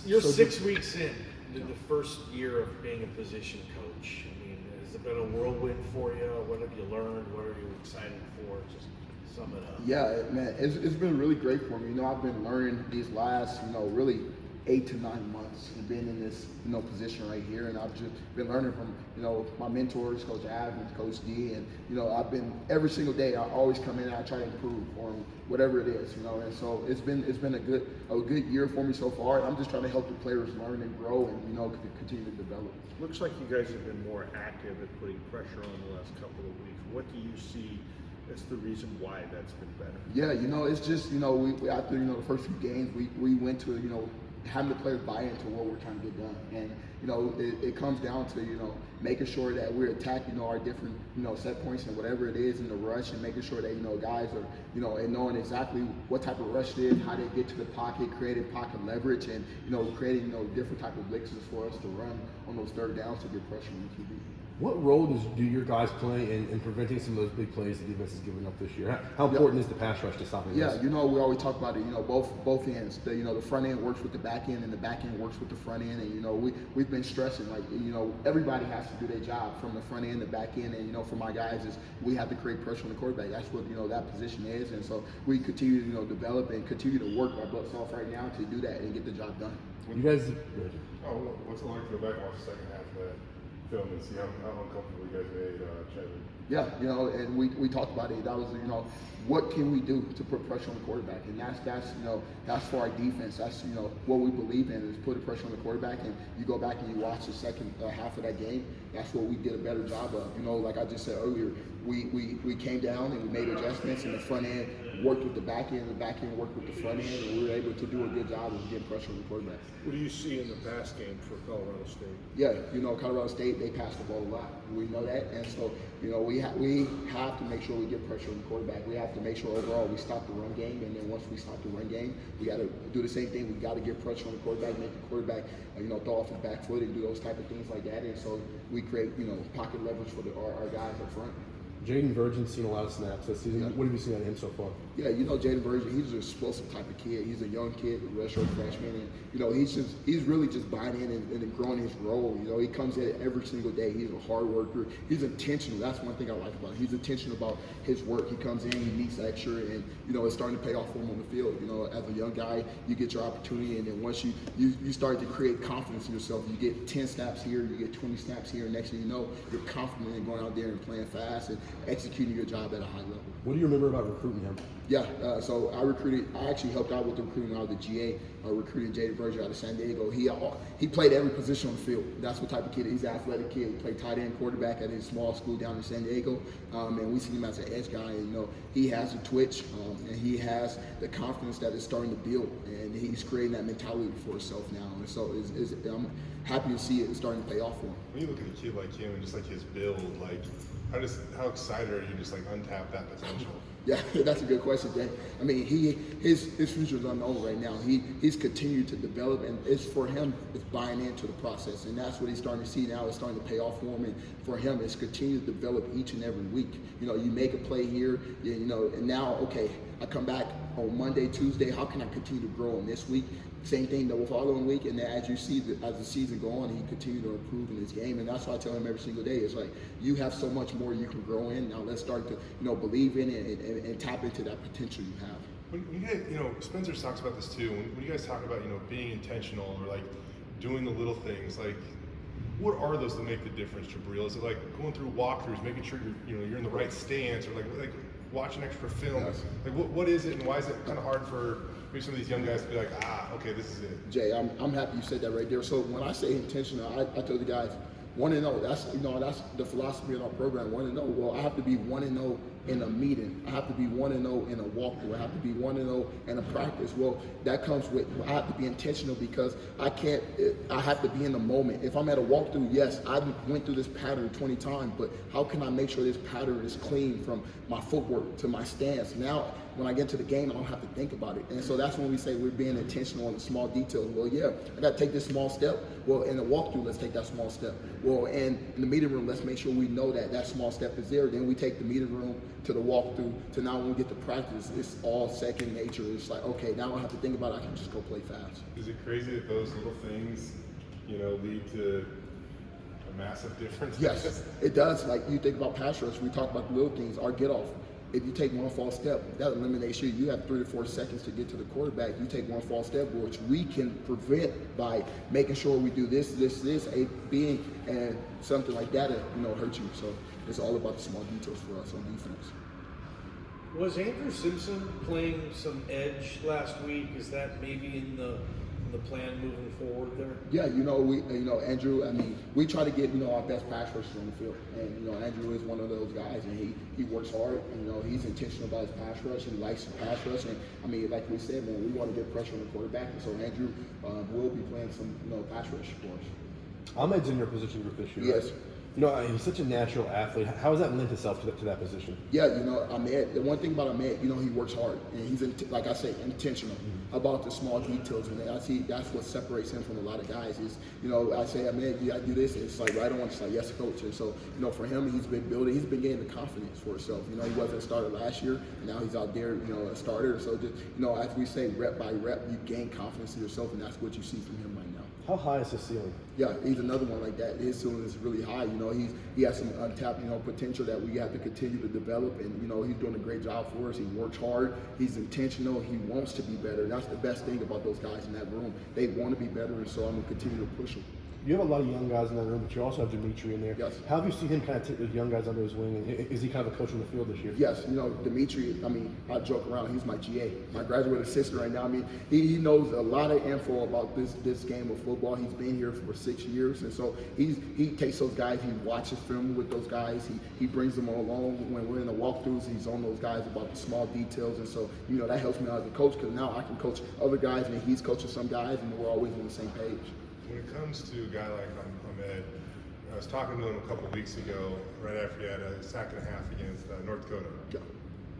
You're 6 weeks in the first year of being a position coach. I mean, has it been a whirlwind for you? What have you learned? What are you excited for? Just sum it up. Yeah, man, it's been really great for me. You know, I've been learning these last, really 8 to 9 months and being in this, position right here. And I've just been learning from, my mentors, Coach Av and Coach D. And, I've been every single day, I always come in and I try to improve on whatever it is, And so it's been a good year for me so far. And I'm just trying to help the players learn and grow and, continue to develop. Looks like you guys have been more active at putting pressure on the last couple of weeks. What do you see as the reason why that's been better? Yeah, it's just, we after, the first few games, we went to, having the players buy into what we're trying to get done. And, it comes down to, making sure that we're attacking, our different, set points and whatever it is in the rush, and making sure that, guys are, and knowing exactly what type of rush it is, how they get to the pocket, creating pocket leverage, and, creating, different type of blitzes for us to run on those third downs to get pressure on the QB. What role do your guys play in preventing some of those big plays the defense is giving up this year? How important is the pass rush to stopping this? Yeah, we always talk about it. Both ends. The front end works with the back end, and the back end works with the front end. And we've been stressing everybody has to do their job from the front end, the back end, and for my guys is we have to create pressure on the quarterback. That's what that position is, and so we continue to develop and continue to work our butts off right now to do that and get the job done. You guys. What's it like to go back and watch the second half of that film and see how uncomfortable you guys made Jaden? Yeah, and we talked about it. That was, what can we do to put pressure on the quarterback? And that's for our defense. That's, what we believe in is putting pressure on the quarterback. And you go back and you watch the second half of that game. That's what we did a better job of. Like I just said earlier, we came down and we made adjustments, and the front end worked with the back end, and the back end worked with the front end, and we were able to do a good job of getting pressure on the quarterback. What do you see in the pass game for Colorado State? Yeah, Colorado State, they pass the ball a lot. We know that, and so we have to make sure we get pressure on the quarterback. We have to make sure overall we stop the run game, and then once we stop the run game, we got to do the same thing. We got to get pressure on the quarterback, make the quarterback throw off his back foot and do those type of things like that. And so we create pocket leverage for our guys up front. Jaden Virgin's seen a lot of snaps this season. Yeah. What have you seen out of him so far? Yeah, Jaden Virgin, he's an explosive type of kid. He's a young kid, a redshirt freshman, and he's really just buying in and growing his role. He comes in every single day. He's a hard worker. He's intentional. That's one thing I like about him. He's intentional about his work. He comes in, he meets extra, and it's starting to pay off for him on the field. As a young guy, you get your opportunity, and then once you start to create confidence in yourself, you get 10 snaps here, you get 20 snaps here, and next thing you know, you're confident in going out there and playing fast and executing your job at a high level. What do you remember about recruiting him? Yeah, so I actually helped out with the recruiting out of the GA, recruiting Jaden Virgin out of San Diego. He played every position on the field. That's what type of kid. He's an athletic kid. He played tight end, quarterback at his small school down in San Diego, and we see him as an edge guy. And he has a twitch, and he has the confidence that is starting to build, and he's creating that mentality for himself now. And so I'm happy to see it starting to pay off for him. When you look at a kid like him and just like his build, how excited are you to just untap that potential? Yeah, that's a good question, Jay. I mean, his future is unknown right now. He's continued to develop, and it's for him. It's buying into the process, and that's what he's starting to see now. It's starting to pay off for him, and for him, it's continue to develop each and every week. You make a play here, and now I come back on Monday, Tuesday. How can I continue to grow in this week? Same thing the following week, and then as you see as the season go on, he continued to improve in his game, and that's why I tell him every single day. It's like you have so much more you can grow in. Now let's start to believe in it and tap into that potential you have. When you guys, Spencer talks about this too. When you guys talk about being intentional or doing the little things, what are those that make the difference, Jabril? Is it going through walkthroughs, making sure you're in the right stance, or watching extra film? Yes. What is it, and why is it kind of hard for some of these young guys to be okay, this is it? Jay, I'm happy you said that right there. So when I say intentional, I tell the guys 1-0. That's that's the philosophy of our program. 1-0. Well, I have to be 1-0 in a meeting. I have to be 1-0 in a walkthrough. I have to be 1-0 in a practice. Well, that comes with I have to be intentional because I have to be in the moment. If I'm at a walkthrough, yes, I went through this pattern 20 times, but how can I make sure this pattern is clean from my footwork to my stance? Now when I get to the game, I don't have to think about it. And so that's when we say we're being intentional on the small details. Well, yeah, I got to take this small step. Well, in the walkthrough, let's take that small step. Well, and in the meeting room, let's make sure we know that that small step is there. Then we take the meeting room to the walkthrough to now when we get to practice, it's all second nature. It's like, okay, now I don't have to think about it. I can just go play fast. Is it crazy that those little things, lead to a massive difference? Yes, it does. Like you think about pass rush, we talk about the little things, our get off. If you take one false step, that eliminates you. You have 3 to 4 seconds to get to the quarterback. You take one false step, which we can prevent by making sure we do this, A, B, and something like that, hurt you. So it's all about the small details for us on defense. Was Andrew Simpson playing some edge last week? Is that maybe in the plan moving forward there? Yeah, Andrew, we try to get, our best pass rushers on the field. And, Andrew is one of those guys, and he works hard, and, he's intentional about his pass rush. He likes to pass rush. And, like we said, man, we want to get pressure on the quarterback. And so Andrew will be playing some, pass rush for us. Ahmed's in your position group this year. Yes. Right? He's such a natural athlete. How has that lent itself to that position? Yeah, Ahmed, the one thing about Ahmed, he works hard. And he's, like I say, intentional about the small details. And I see that's what separates him from a lot of guys is, I say, Ahmed, you got to do this. And it's like, right on. It's like, yes, coach. And so, for him, he's been gaining the confidence for himself. He wasn't a starter last year. And now he's out there, a starter. So, just, as we say, rep by rep, you gain confidence in yourself. And that's what you see from him right now. How high is his ceiling? Yeah, he's another one like that. His ceiling is really high. He has some untapped, potential that we have to continue to develop. And, he's doing a great job for us. He works hard. He's intentional. He wants to be better. That's the best thing about those guys in that room. They want to be better, and so I'm going to continue to push them. You have a lot of young guys in that room, but you also have Dimitri in there. Yes. How have you seen him kind of take those young guys under his wing? And is he kind of a coach on the field this year? Yes, Dimitri, I joke around, he's my GA, my graduate assistant right now. He knows a lot of info about this game of football. He's been here for 6 years, and so he takes those guys, he watches film with those guys, he brings them along when we're in the walkthroughs. He's on those guys about the small details, and so, that helps me out as a coach because now I can coach other guys, and he's coaching some guys, and we're always on the same page. When it comes to a guy like Ahmed, I was talking to him a couple of weeks ago, right after he had a sack and a half against North Dakota. Yeah.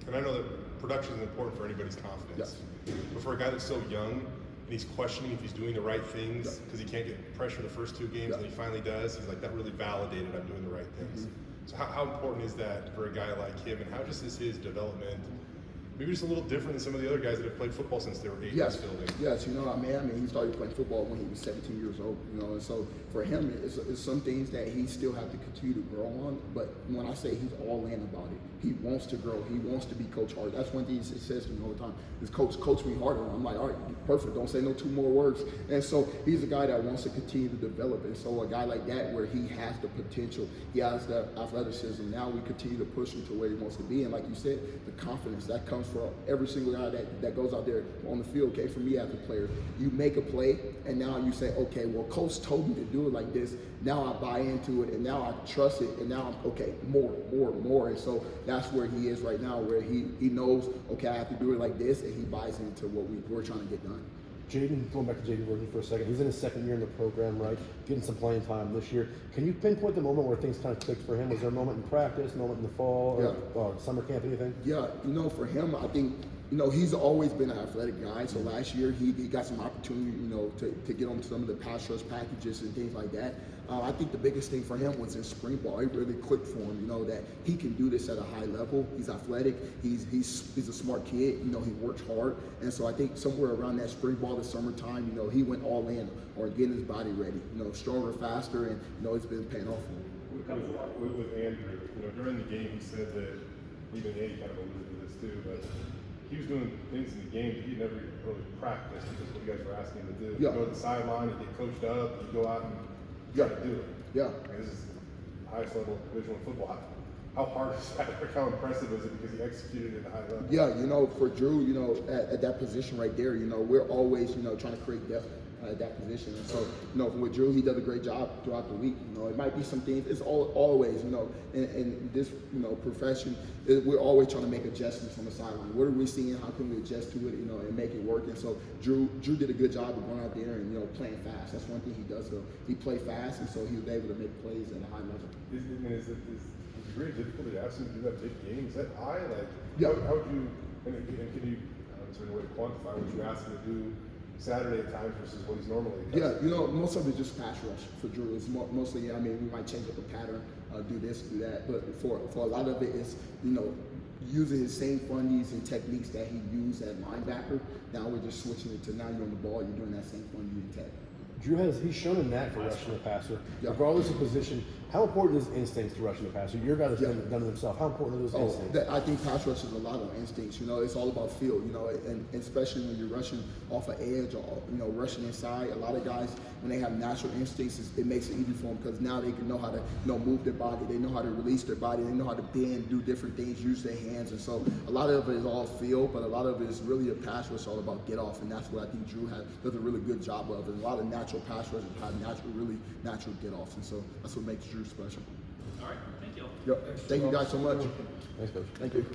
And I know that production is important for anybody's confidence. Yes. But for a guy that's so young, and he's questioning if he's doing the right things because he can't get pressure the first 2 games, and he finally does, he's like, that really validated I'm doing the right things. So how important is that for a guy like him, and how just is his development maybe just a little different than some of the other guys that have played football since they were 8 years old? Yes, he started playing football when he was 17 years old, and so for him, it's some things that he still have to continue to grow on, but when I say he's all in about it, he wants to grow, he wants to be coached hard. That's one thing he says to me all the time, is coach me harder. I'm like, all right, perfect, don't say no 2 more words. And so he's a guy that wants to continue to develop, and so a guy like that where he has the potential, he has the athleticism, now we continue to push him to where he wants to be, and like you said, the confidence that comes for every single guy that goes out there on the field. Okay, for me as a player, you make a play and now you say, okay, well, coach told me to do it like this. Now I buy into it and now I trust it and now I'm okay, more. And so that's where he is right now, where he knows, okay, I have to do it like this, and he buys into what we're trying to get done. Jaden, going back to Jaden Virgin for a second, he's in his 2nd year in the program, right? Getting some playing time this year. Can you pinpoint the moment where things kind of clicked for him? Was there a moment in practice, a moment in the fall, or summer camp, anything? Yeah, for him, I think, he's always been an athletic guy. So last year, he got some opportunity, to get on some of the pass rush packages and things like that. I think the biggest thing for him was in spring ball. It really clicked for him, that he can do this at a high level. He's athletic. He's a smart kid. He works hard. And so I think somewhere around that spring ball, the summertime, he went all in or getting his body ready, stronger, faster, and, it's been paying off for him. With Andrew, during the game, he said that, even Andy kind of alluded to this too, but he was doing things in the game that he never really practiced, because what you guys were asking him to do. Yeah. You go to the sideline, you get coached up, you go out and try to do it. Yeah. And this is the highest level of Division I football. How hard is that? How impressive is it because he executed it at a high level? Yeah, for Drew, at that position right there, we're always, trying to create depth at that position. And so, with Drew, he does a great job throughout the week. It might be some things, it's always, in this, profession, we're always trying to make adjustments on the sideline. What are we seeing? How can we adjust to it, and make it work? And so Drew did a good job of going out there and, playing fast. That's one thing he does. So he played fast, and so he was able to make plays at a high level. Is it very difficult to ask him to do that big game? Is that high? Like, Yeah. how would you And can you, is there any way to quantify what you ask him to do Saturday at times versus what he's normally does? Yeah, you know, most of it's just pass rush for Drew. It's mostly, I mean, we might change up the pattern, do this, do that, but for a lot of it is, you know, using his same fundies and techniques that he used at linebacker. Now we're just switching it to now you're on the ball, you're doing that same fundie and tech. Drew he's shown a knack for rushing the passer, Yeah. regardless of position. How important is instincts to rushing the passer? Your guy that's done it himself. How important are those instincts? I think pass rush is a lot of instincts. You know, it's all about feel. You know, and especially when you're rushing off an edge or rushing inside. A lot of guys, when they have natural instincts, it makes it easy for them because now they can know how to move their body. They know how to release their body. They know how to bend, do different things, use their hands. And so a lot of it is all feel, but a lot of it is really a pass rush all about get off, and that's what I think Drew does a really good job of. And a lot of natural pass rushers have really natural get offs, and so that's what makes Drew special. All right, thank you. Yep. Thank you guys so much. Thanks, Coach. Thank you.